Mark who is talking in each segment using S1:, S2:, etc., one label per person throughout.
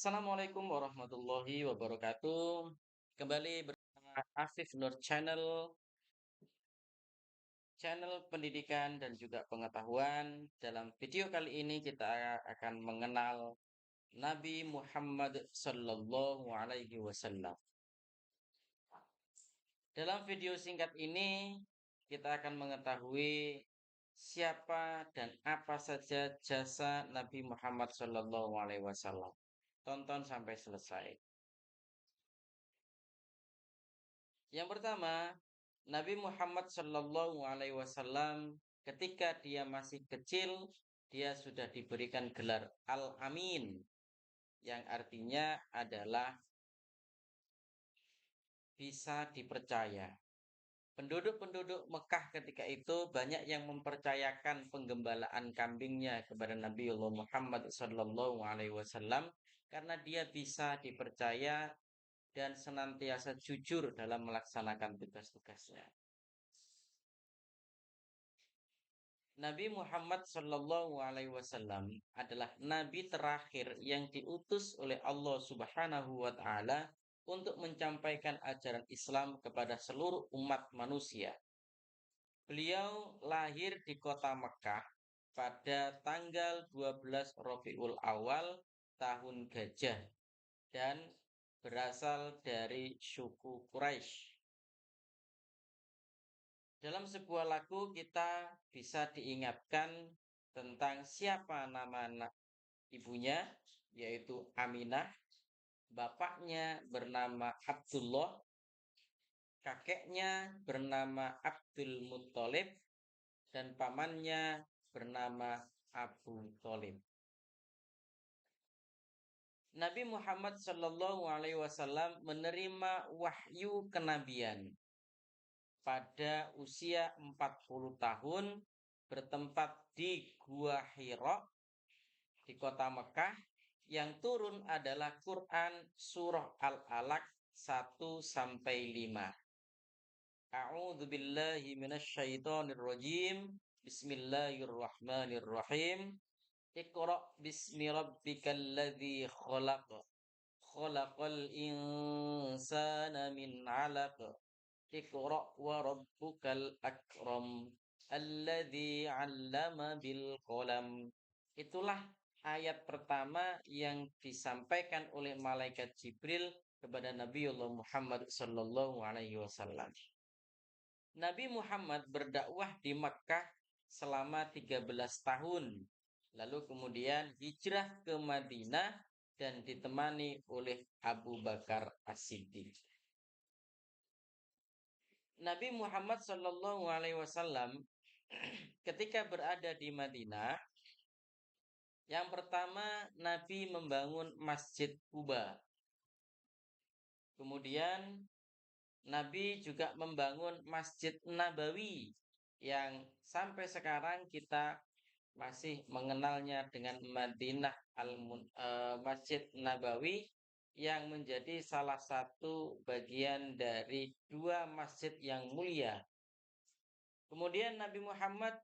S1: Assalamualaikum warahmatullahi wabarakatuh. Kembali bersama Afif Nur Channel, channel pendidikan dan juga pengetahuan. Dalam video kali ini kita akan mengenal Nabi Muhammad Sallallahu Alaihi Wasallam. Dalam video singkat ini kita akan mengetahui siapa dan apa saja jasa Nabi Muhammad Sallallahu Alaihi Wasallam. Tonton sampai selesai. Yang pertama, Nabi Muhammad Shallallahu Alaihi Wasallam ketika dia masih kecil, dia sudah diberikan gelar Al-Amin, yang artinya adalah bisa dipercaya. Penduduk-penduduk Mekah ketika itu banyak yang mempercayakan penggembalaan kambingnya kepada Nabiullah Muhammad Shallallahu Alaihi Wasallam karena dia bisa dipercaya dan senantiasa jujur dalam melaksanakan tugas-tugasnya. Nabi Muhammad Shallallahu Alaihi Wasallam adalah nabi terakhir yang diutus oleh Allah Subhanahu wa Ta'ala untuk menyampaikan ajaran Islam kepada seluruh umat manusia. Beliau lahir di kota Mekah pada tanggal 12 Rabiul Awal tahun Gajah dan berasal dari suku Quraisy. Dalam sebuah lagu kita bisa diingatkan tentang siapa nama ibunya, yaitu Aminah, bapaknya bernama Abdullah, kakeknya bernama Abdul Muttalib, dan pamannya bernama Abu Thalib. Nabi Muhammad Shallallahu Alaihi Wasallam menerima wahyu kenabian pada usia 40 tahun bertempat di Gua Hira di kota Mekah. Yang turun adalah Quran surah Al-Alaq 1 sampai 5. A'udzu billahi minasyaitonir rajim. Bismillahirrahmanirrahim. Iqra bismi rabbikal ladzi khalaq. Khalaqal insana min 'alaq. Iqra wa rabbukal akram alladzi 'allama bil qalam. Itulah ayat pertama yang disampaikan oleh malaikat Jibril kepada Nabiullah Muhammad sallallahu alaihi wasallam. Nabi Muhammad berdakwah di Makkah selama 13 tahun. Lalu kemudian hijrah ke Madinah dan ditemani oleh Abu Bakar As-Siddiq. Nabi Muhammad Shallallahu Alaihi Wasallam ketika berada di Madinah, yang pertama Nabi membangun Masjid Quba. Kemudian Nabi juga membangun Masjid Nabawi yang sampai sekarang kita masih mengenalnya dengan Masjid Nabawi yang menjadi salah satu bagian dari dua masjid yang mulia. Kemudian Nabi Muhammad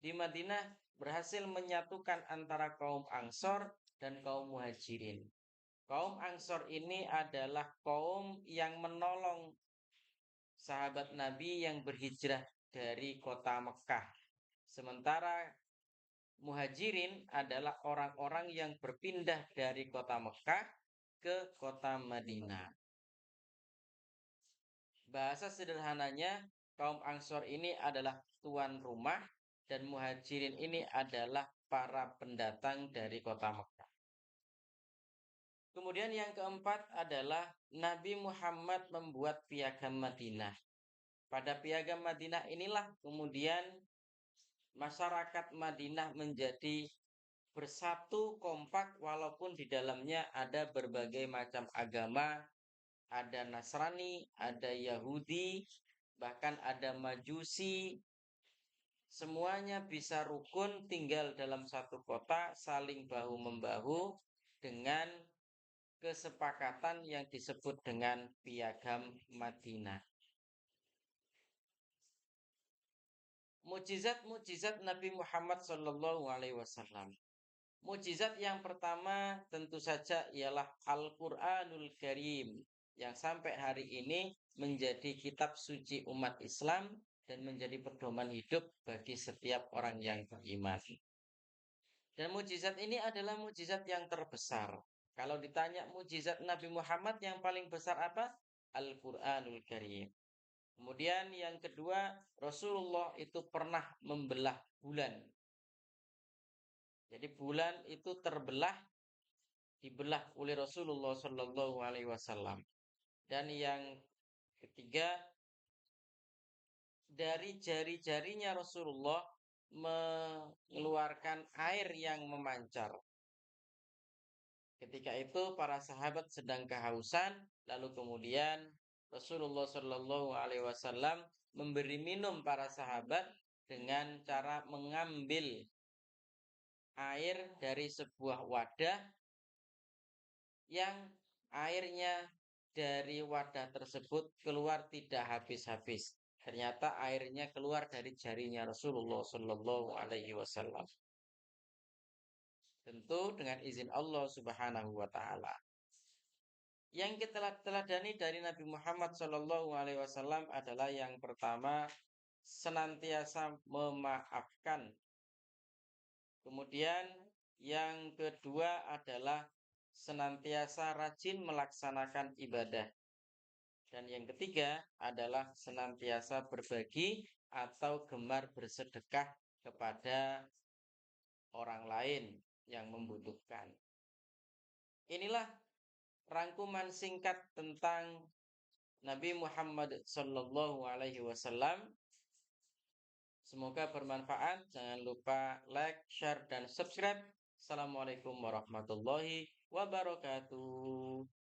S1: di Madinah berhasil menyatukan antara kaum Ansor dan kaum Muhajirin. Kaum Ansor ini adalah kaum yang menolong sahabat Nabi yang berhijrah dari kota Mekah. Sementara Muhajirin adalah orang-orang yang berpindah dari kota Mekah ke kota Madinah. Bahasa sederhananya, kaum Ansor ini adalah tuan rumah dan Muhajirin ini adalah para pendatang dari kota Mekah. Kemudian yang keempat adalah Nabi Muhammad membuat piagam Madinah. Pada piagam Madinah inilah kemudian masyarakat Madinah menjadi bersatu kompak walaupun di dalamnya ada berbagai macam agama, ada Nasrani, ada Yahudi, bahkan ada Majusi. Semuanya bisa rukun tinggal dalam satu kota, saling bahu-membahu dengan kesepakatan yang disebut dengan piagam Madinah. Mukjizat-mukjizat Nabi Muhammad Shallallahu Alaihi Wasallam. Mukjizat yang pertama tentu saja ialah Al-Qur'anul Karim yang sampai hari ini menjadi kitab suci umat Islam dan menjadi pedoman hidup bagi setiap orang yang beriman. Dan mukjizat ini adalah mukjizat yang terbesar. Kalau ditanya mukjizat Nabi Muhammad yang paling besar apa? Al-Qur'anul Karim. Kemudian yang kedua, Rasulullah itu pernah membelah bulan. Jadi bulan itu dibelah oleh Rasulullah Shallallahu Alaihi Wasallam. Dan yang ketiga, dari jari-jarinya Rasulullah mengeluarkan air yang memancar. Ketika itu para sahabat sedang kehausan, lalu kemudian Rasulullah Shallallahu Alaihi Wasallam memberi minum para sahabat dengan cara mengambil air dari sebuah wadah yang airnya dari wadah tersebut keluar tidak habis-habis. Ternyata airnya keluar dari jarinya Rasulullah Shallallahu Alaihi Wasallam. Tentu dengan izin Allah Subhanahu Wa Taala. Yang kita teladani dari Nabi Muhammad Shallallahu Alaihi Wasallam adalah yang pertama senantiasa memaafkan. Kemudian yang kedua adalah senantiasa rajin melaksanakan ibadah. Dan yang ketiga adalah senantiasa berbagi atau gemar bersedekah kepada orang lain yang membutuhkan. Inilah rangkuman singkat tentang Nabi Muhammad Sallallahu Alaihi Wasallam. Semoga bermanfaat. Jangan lupa like, share, dan subscribe. Assalamualaikum warahmatullahi wabarakatuh.